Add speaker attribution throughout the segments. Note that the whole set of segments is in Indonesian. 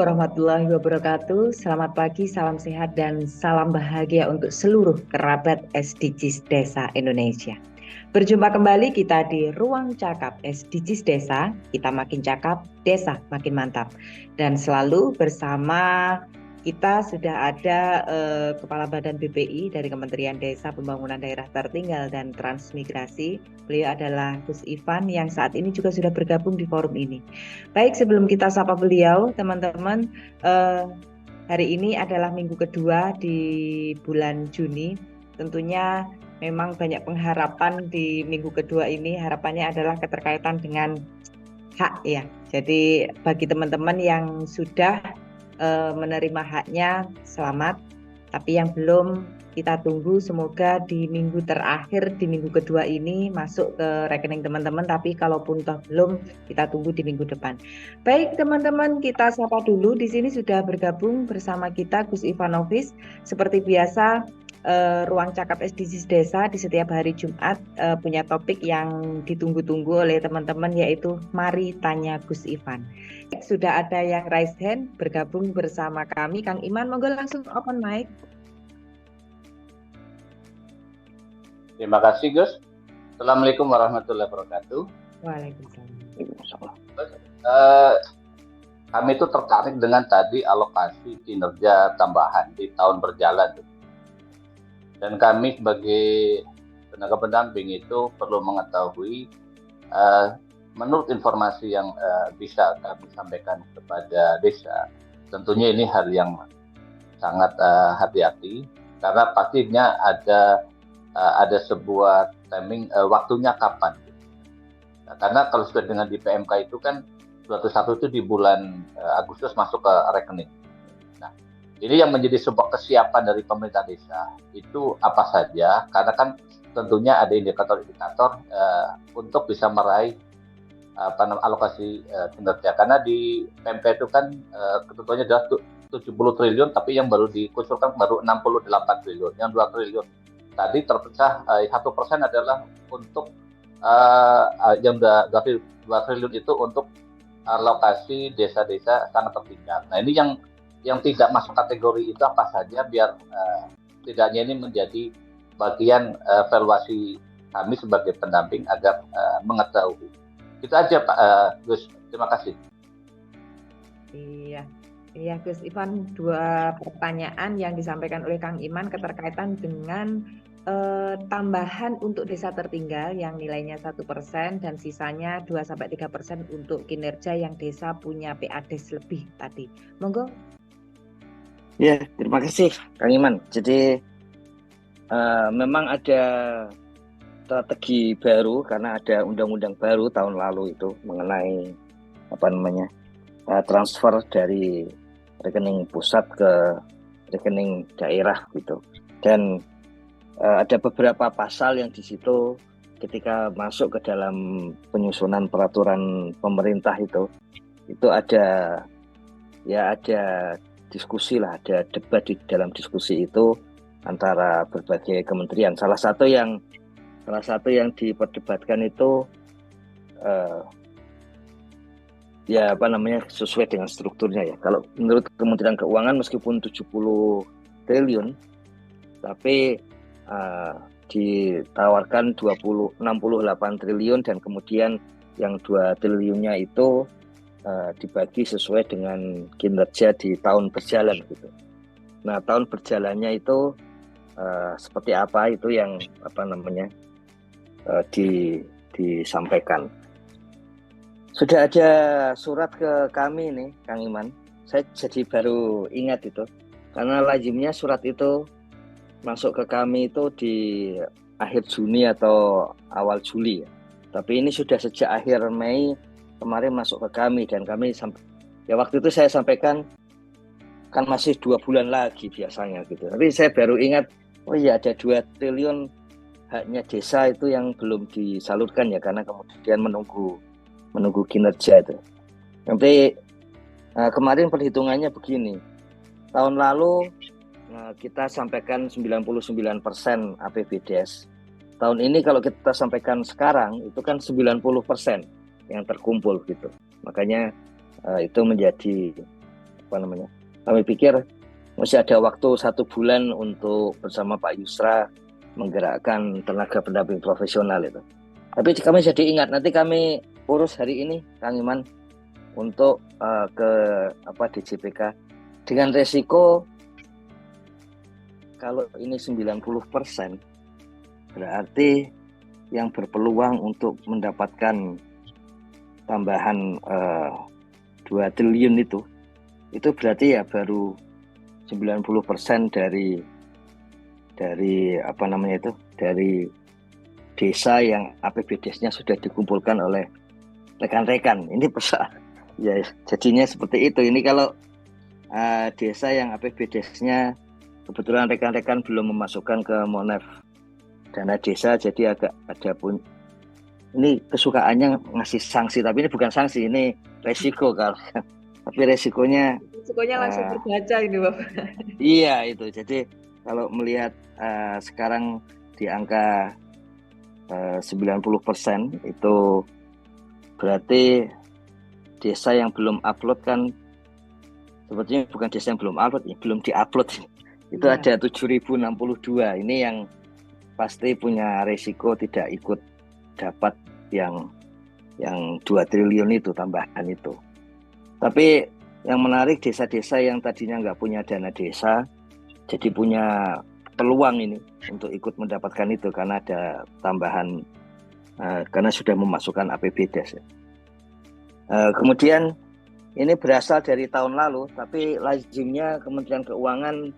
Speaker 1: warahmatullahi wabarakatuh. Selamat pagi, salam sehat, dan salam bahagia untuk seluruh kerabat SDGs Desa Indonesia. Berjumpa kembali kita di Ruang Cakap SDGs Desa. Kita makin cakap, desa makin mantap. Dan selalu bersama kita sudah ada Kepala Badan BPI dari Kementerian Desa Pembangunan Daerah Tertinggal dan Transmigrasi. Beliau adalah Gus Ivan yang saat ini juga sudah bergabung di forum ini. Baik, sebelum kita sapa beliau, teman-teman, hari ini adalah minggu kedua di bulan Juni. Tentunya memang banyak pengharapan di minggu kedua ini. Harapannya adalah keterkaitan dengan hak ya. Jadi bagi teman-teman yang sudah menerima haknya, selamat. Tapi yang belum, kita tunggu semoga di minggu terakhir, di minggu kedua ini masuk ke rekening teman-teman. Tapi kalaupun toh belum, kita tunggu di minggu depan. Baik teman-teman, kita sapa dulu. Di sini sudah bergabung bersama kita Gus Ivanovis. Seperti biasa, Ruang Cakap SDGs Desa di setiap hari Jumat punya topik yang ditunggu-tunggu oleh teman-teman, yaitu Mari Tanya Gus Ivan. Sudah ada yang raise hand bergabung bersama kami. Kang Iman, monggo langsung open mic.
Speaker 2: Terima kasih Gus. Assalamualaikum warahmatullahi wabarakatuh.
Speaker 1: Waalaikumsalam.
Speaker 2: Kami itu tertarik dengan tadi alokasi kinerja tambahan di tahun berjalan. Dan kami sebagai tenaga pendamping itu perlu mengetahui menurut informasi yang bisa kami sampaikan kepada desa, tentunya ini hal yang sangat hati-hati karena pastinya ada sebuah timing waktunya kapan. Nah, karena kalau sudah dengan di PMK itu kan 21 itu di bulan Agustus masuk ke rekening. Nah, ini yang menjadi sebuah kesiapan dari pemerintah desa itu apa saja, karena kan tentunya ada indikator-indikator untuk bisa meraih alokasi kinerja. Karena di PMK itu kan ketentuannya adalah 70 triliun, tapi yang baru dikucurkan baru 68 triliun, yang 2 triliun. Tadi terpecah 1% adalah untuk yang 2 triliun itu untuk alokasi desa-desa sangat tertinggal. Nah ini yang tidak masuk kategori itu apa saja biar tidaknya ini menjadi bagian evaluasi kami sebagai pendamping agar mengetahui. Itu aja Pak Gus, terima kasih.
Speaker 1: Iya Gus Ivan, 2 pertanyaan yang disampaikan oleh Kang Iman keterkaitan dengan tambahan untuk desa tertinggal yang nilainya 1% dan sisanya 2-3% untuk kinerja yang desa punya PADES lebih tadi. Monggo.
Speaker 3: Ya, terima kasih Kang Iman. Jadi memang ada strategi baru karena ada undang-undang baru tahun lalu itu mengenai transfer dari rekening pusat ke rekening daerah gitu. Dan ada beberapa pasal yang di situ ketika masuk ke dalam penyusunan peraturan pemerintah itu ada diskusi lah, ada debat di dalam diskusi itu antara berbagai kementerian. Salah satu yang diperdebatkan itu sesuai dengan strukturnya ya. Kalau menurut Kementerian Keuangan meskipun 70 triliun tapi ditawarkan 68 triliun dan kemudian yang 2 triliunnya itu dibagi sesuai dengan kinerja di tahun berjalan gitu. Nah, tahun berjalannya itu seperti apa itu yang disampaikan. Sudah ada surat ke kami nih, Kang Iman. Saya jadi baru ingat itu. Karena lazimnya surat itu masuk ke kami itu di akhir Juni atau awal Juli ya. Tapi ini sudah sejak akhir Mei kemarin masuk ke kami dan kami waktu itu saya sampaikan kan masih 2 bulan lagi biasanya gitu. Tapi saya baru ingat, oh iya ada 2 triliun haknya desa itu yang belum disalurkan ya karena kemudian menunggu kinerja itu. Nanti kemarin perhitungannya begini. Tahun lalu kita sampaikan 99% APBDes. Tahun ini kalau kita sampaikan sekarang itu kan 90% yang terkumpul gitu. Makanya itu menjadi Kami pikir masih ada waktu 1 bulan untuk bersama Pak Yusra menggerakkan tenaga pendamping profesional itu. Tapi kami jadi ingat, nanti kami urus hari ini, Kang Iman, untuk ke DJPK dengan resiko kalau ini 90%, berarti yang berpeluang untuk mendapatkan tambahan 2 triliun itu berarti ya baru 90% dari dari desa yang APBDes-nya sudah dikumpulkan oleh rekan-rekan. Ini besar. Ya, jadinya seperti itu. Ini kalau desa yang APBDes-nya kebetulan rekan-rekan belum memasukkan ke Monef dana desa, jadi agak ada pun. Ini kesukaannya ngasih sanksi, tapi ini bukan sanksi, ini resiko kalau. Tapi resikonya
Speaker 1: langsung terbaca ini, Bapak.
Speaker 3: Iya itu. Jadi kalau melihat sekarang di angka 90% itu berarti desa yang belum upload kan sebetulnya bukan desa yang belum upload, belum diupload. Itu ada 7.062. Ini yang pasti punya resiko tidak ikut dapat yang 2 triliun itu tambahan itu. Tapi yang menarik, desa-desa yang tadinya nggak punya dana desa jadi punya peluang ini untuk ikut mendapatkan itu karena ada tambahan karena sudah memasukkan APBDes. Kemudian ini berasal dari tahun lalu, tapi lazimnya Kementerian Keuangan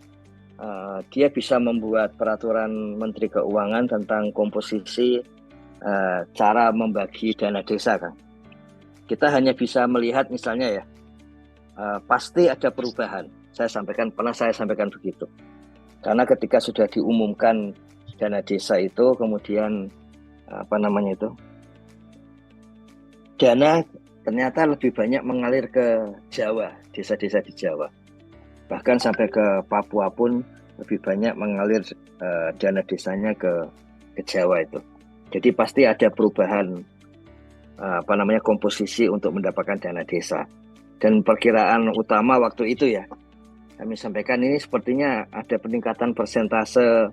Speaker 3: dia bisa membuat peraturan Menteri Keuangan tentang komposisi cara membagi dana desa, kan. Kita hanya bisa melihat misalnya ya, pasti ada perubahan. Pernah saya sampaikan begitu. Karena ketika sudah diumumkan dana desa itu, kemudian dana ternyata lebih banyak mengalir ke Jawa, desa-desa di Jawa. Bahkan sampai ke Papua pun lebih banyak mengalir dana desanya ke Jawa itu. Jadi pasti ada perubahan komposisi untuk mendapatkan dana desa. Dan perkiraan utama waktu itu ya, kami sampaikan ini sepertinya ada peningkatan persentase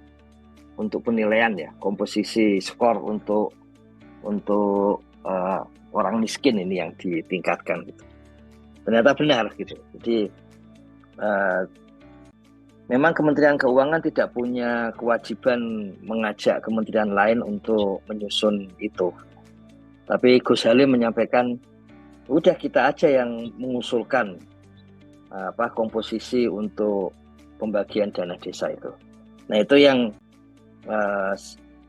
Speaker 3: untuk penilaian ya, komposisi skor untuk orang miskin ini yang ditingkatkan gitu. Ternyata benar gitu. Jadi memang Kementerian Keuangan tidak punya kewajiban mengajak kementerian lain untuk menyusun itu. Tapi Gus Halim menyampaikan, udah kita aja yang mengusulkan komposisi untuk pembagian dana desa itu. Nah itu yang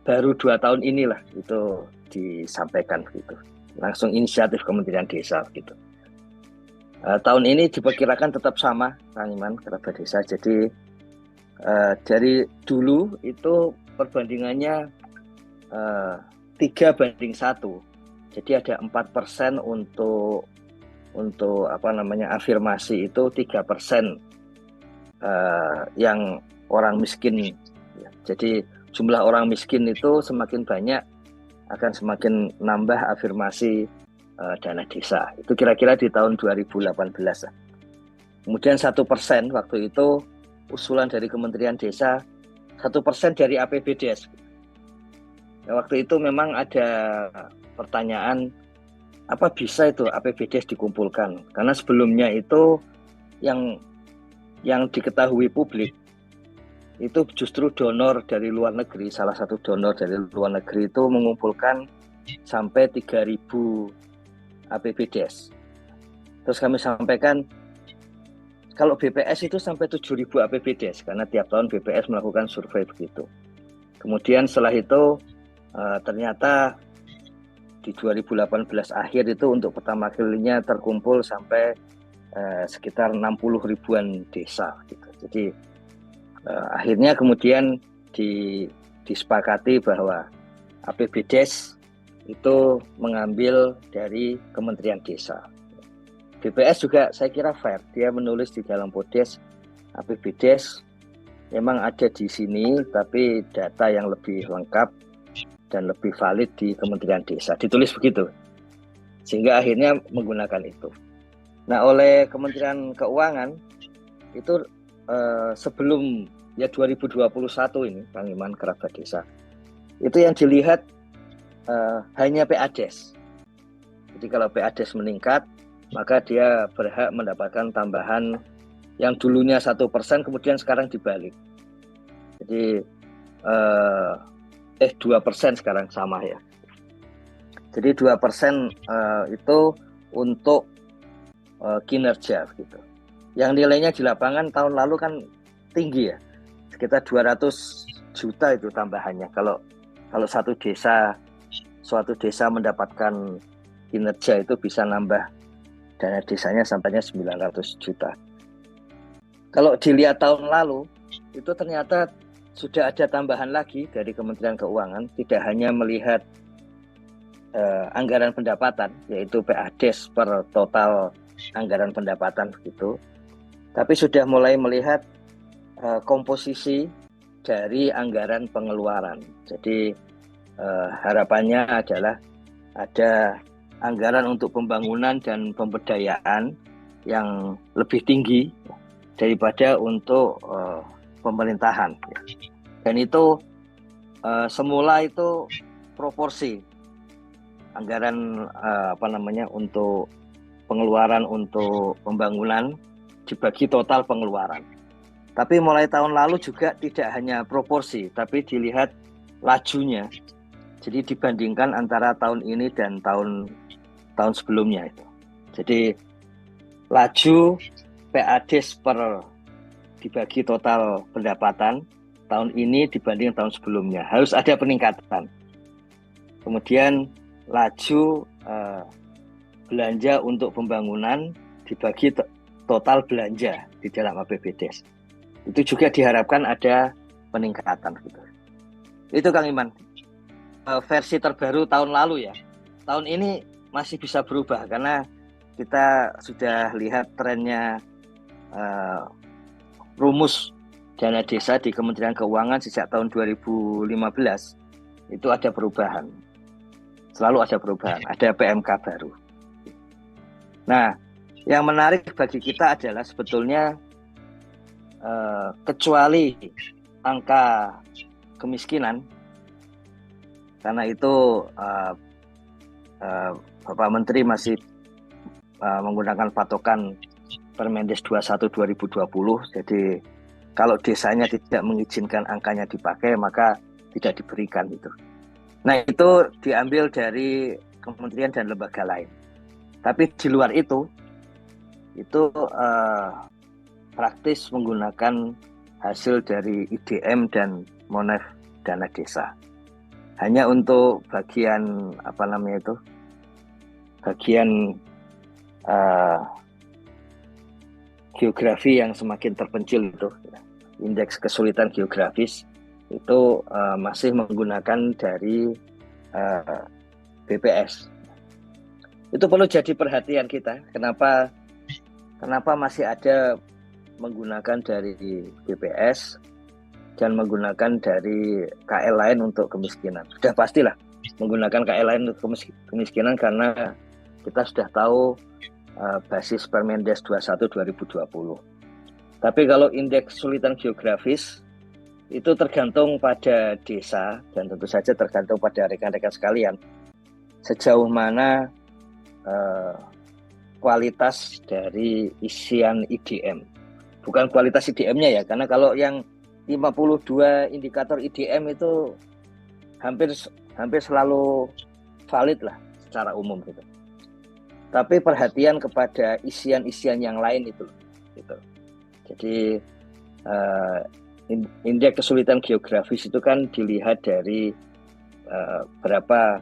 Speaker 3: baru 2 tahun inilah itu disampaikan gitu. Langsung inisiatif Kementerian Desa gitu. Tahun ini diperkirakan tetap sama, Kang Iman, kerabat desa. Jadi dari dulu itu perbandingannya 3:1. Jadi ada 4% untuk afirmasi itu 3% yang orang miskin. Jadi jumlah orang miskin itu semakin banyak akan semakin nambah afirmasi dana desa. Itu kira-kira di tahun 2018. Kemudian 1% waktu itu usulan dari Kementerian Desa, 1% dari APBDes. Nah, waktu itu memang ada pertanyaan, apa bisa itu APBDes dikumpulkan? Karena sebelumnya itu yang diketahui publik itu justru donor dari luar negeri, salah satu donor dari luar negeri itu mengumpulkan sampai 3.000 APBDes. Terus kami sampaikan, kalau BPS itu sampai 7.000 APBDes, karena tiap tahun BPS melakukan survei begitu. Kemudian setelah itu ternyata di 2018 akhir itu untuk pertama kalinya terkumpul sampai sekitar 60 ribuan desa gitu. Jadi akhirnya kemudian disepakati bahwa APBDes itu mengambil dari Kementerian Desa. BPS juga saya kira fair, dia menulis di dalam Podes APBDes memang ada di sini, tapi data yang lebih lengkap dan lebih valid di Kementerian Desa, ditulis begitu, sehingga akhirnya menggunakan itu. Nah, oleh Kementerian Keuangan itu sebelum ya 2021 ini, Kang Iman, kerabat desa, itu yang dilihat hanya PADES. Jadi kalau PADES meningkat, maka dia berhak mendapatkan tambahan yang dulunya 1%, kemudian sekarang dibalik. Jadi 2% sekarang sama ya. Jadi 2% itu untuk kinerja gitu. Yang nilainya di lapangan tahun lalu kan tinggi ya, sekitar 200 juta itu tambahannya. Kalau suatu desa mendapatkan kinerja itu bisa nambah dana desanya sampainya 900 juta. Kalau dilihat tahun lalu itu ternyata sudah ada tambahan lagi dari Kementerian Keuangan, tidak hanya melihat anggaran pendapatan, yaitu PADES per total anggaran pendapatan begitu, tapi sudah mulai melihat komposisi dari anggaran pengeluaran. Jadi harapannya adalah ada anggaran untuk pembangunan dan pemberdayaan yang lebih tinggi daripada untuk pemerintahan. Dan itu semula itu proporsi anggaran untuk pengeluaran untuk pembangunan dibagi total pengeluaran. Tapi mulai tahun lalu juga tidak hanya proporsi, tapi dilihat lajunya. Jadi dibandingkan antara tahun ini dan tahun sebelumnya itu. Jadi laju PADES dibagi total pendapatan tahun ini dibanding tahun sebelumnya harus ada peningkatan. Kemudian laju belanja untuk pembangunan dibagi total belanja di dalam APBDes. Itu juga diharapkan ada peningkatan gitu. Itu Kang Iman. Versi terbaru tahun lalu ya. Tahun ini masih bisa berubah karena kita sudah lihat trennya rumus dana desa di Kementerian Keuangan sejak tahun 2015 itu ada perubahan. Selalu ada perubahan, ada PMK baru. Nah, yang menarik bagi kita adalah sebetulnya kecuali angka kemiskinan, karena itu Bapak Menteri masih menggunakan patokan Permendes 21 2020. Jadi kalau desanya tidak mengizinkan angkanya dipakai, maka tidak diberikan itu. Nah, itu diambil dari kementerian dan lembaga lain. Tapi di luar itu praktis menggunakan hasil dari IDM dan Monef dana desa. Hanya untuk bagian bagian geografi yang semakin terpencil itu, indeks kesulitan geografis itu masih menggunakan dari BPS. Itu perlu jadi perhatian kita. Kenapa masih ada menggunakan dari BPS dan menggunakan dari KL lain untuk kemiskinan. Sudah pastilah menggunakan KL lain untuk kemiskinan karena kita sudah tahu basis Permendes 21 2020. Tapi kalau indeks kesulitan geografis itu tergantung pada desa dan tentu saja tergantung pada rekan-rekan sekalian sejauh mana kualitas dari isian IDM. Bukan kualitas IDM-nya ya, karena kalau yang 52 indikator IDM itu hampir selalu valid lah secara umum gitu. Tapi perhatian kepada isian-isian yang lain itu gitu. Jadi indeks kesulitan geografis itu kan dilihat dari berapa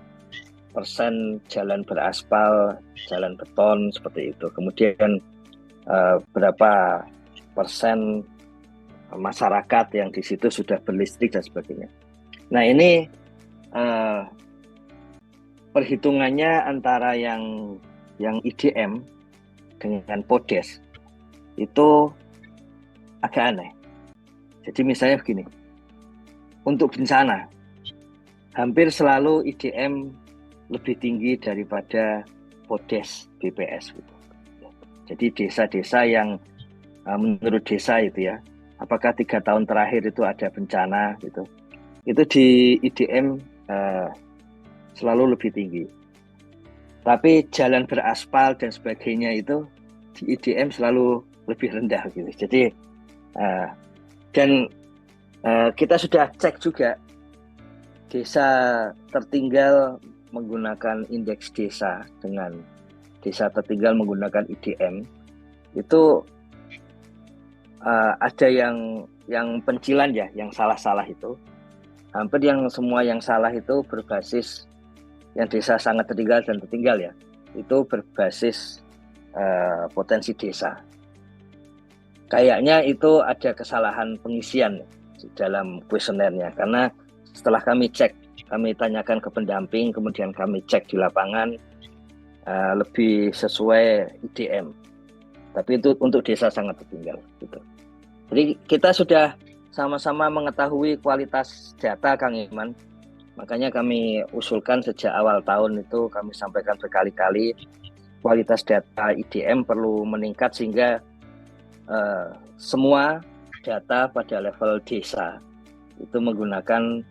Speaker 3: persen jalan beraspal, jalan beton seperti itu. Kemudian berapa persen masyarakat yang di situ sudah berlistrik dan sebagainya. Nah, ini perhitungannya antara yang IDM dengan PODES itu agak aneh. Jadi misalnya begini, untuk bencana hampir selalu IDM lebih tinggi daripada PODES BPS gitu. Jadi desa-desa yang menurut desa itu ya, apakah 3 tahun terakhir itu ada bencana gitu, itu di IDM selalu lebih tinggi. Tapi jalan beraspal dan sebagainya itu di IDM selalu lebih rendah gitu. Jadi dan kita sudah cek juga desa tertinggal menggunakan indeks desa dengan desa tertinggal menggunakan IDM itu ada yang pencilan ya, yang salah-salah itu. Hampir yang semua yang salah itu berbasis yang desa sangat tertinggal dan tertinggal ya, itu berbasis potensi desa. Kayaknya itu ada kesalahan pengisian dalam kuesionernya, karena setelah kami cek, kami tanyakan ke pendamping, kemudian kami cek di lapangan lebih sesuai IDM. Tapi itu untuk desa sangat tertinggal gitu. Jadi kita sudah sama-sama mengetahui kualitas data, Kang Iman. Makanya kami usulkan sejak awal tahun itu, kami sampaikan berkali-kali, kualitas data IDM perlu meningkat sehingga semua data pada level desa itu menggunakan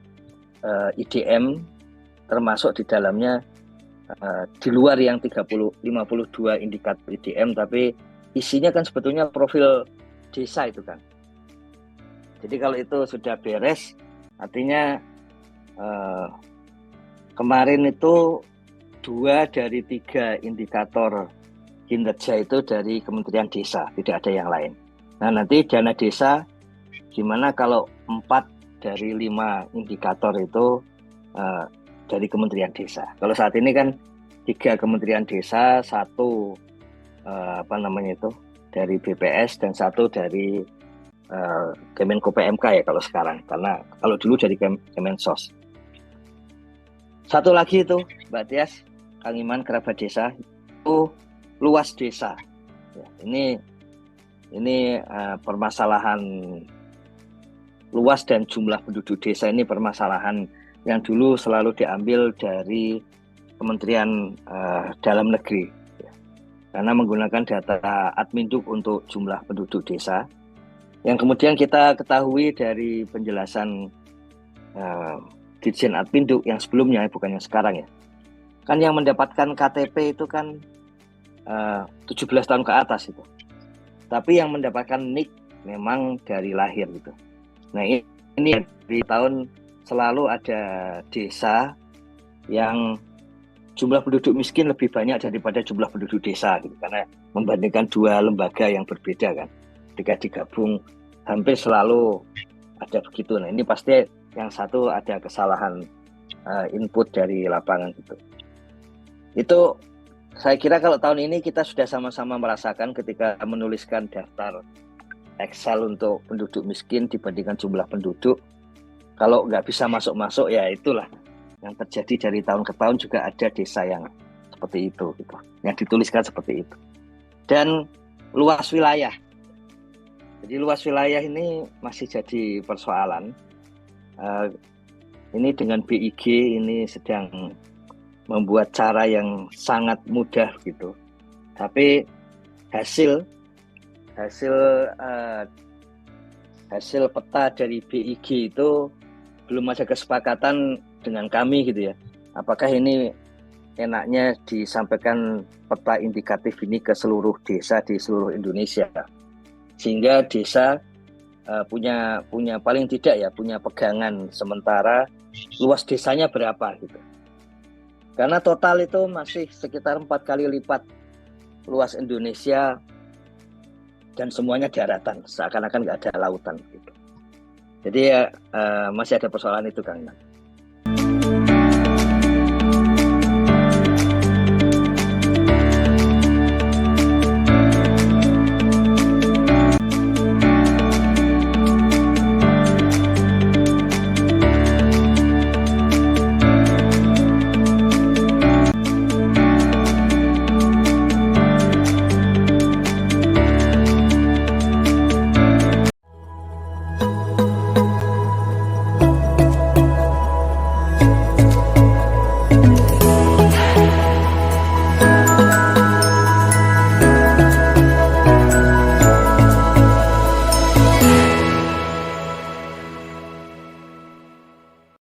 Speaker 3: IDM, termasuk di dalamnya di luar yang 52 indikator IDM, tapi isinya kan sebetulnya profil desa itu kan. Jadi kalau itu sudah beres, artinya kemarin itu 2 dari 3 indikator kinerja itu dari Kementerian Desa, tidak ada yang lain. Nah nanti dana desa gimana kalau 4 dari 5 indikator itu dari Kementerian Desa. Kalau saat ini kan 3 Kementerian Desa, 1 dari BPS dan 1 dari Kemenko PMK ya kalau sekarang, karena kalau dulu dari Kemensos. Satu lagi itu Mbak Tias, Kang Iman, kerabat desa itu luas desa. Ya, ini permasalahan luas dan jumlah penduduk desa ini permasalahan yang dulu selalu diambil dari Kementerian Dalam Negeri, ya. Karena menggunakan data Adminduk untuk jumlah penduduk desa. Yang kemudian kita ketahui dari penjelasan Ditjen Adminduk yang sebelumnya, bukan yang sekarang ya. Kan yang mendapatkan KTP itu kan 17 tahun ke atas itu. Tapi yang mendapatkan NIK memang dari lahir gitu. Nah ini di tahun selalu ada desa yang jumlah penduduk miskin lebih banyak daripada jumlah penduduk desa gitu. Karena membandingkan 2 lembaga yang berbeda kan. Ketika digabung hampir selalu ada begitu. Nah ini pasti yang satu ada kesalahan input dari lapangan gitu. Itu saya kira kalau tahun ini kita sudah sama-sama merasakan ketika menuliskan daftar Excel untuk penduduk miskin dibandingkan jumlah penduduk. Kalau nggak bisa masuk-masuk ya itulah yang terjadi dari tahun ke tahun, juga ada desa yang seperti itu gitu. Yang dituliskan seperti itu. Dan luas wilayah. Jadi luas wilayah ini masih jadi persoalan. Ini dengan BIG ini sedang membuat cara yang sangat mudah gitu. Tapi hasil peta dari BIG itu belum ada kesepakatan dengan kami gitu ya. Apakah ini enaknya disampaikan peta indikatif ini ke seluruh desa di seluruh Indonesia, sehingga desa punya paling tidak ya punya pegangan sementara luas desanya berapa gitu. Karena total itu masih sekitar 4 kali lipat luas Indonesia dan semuanya daratan, seakan-akan nggak ada lautan gitu. Jadi masih ada persoalan itu, Kang.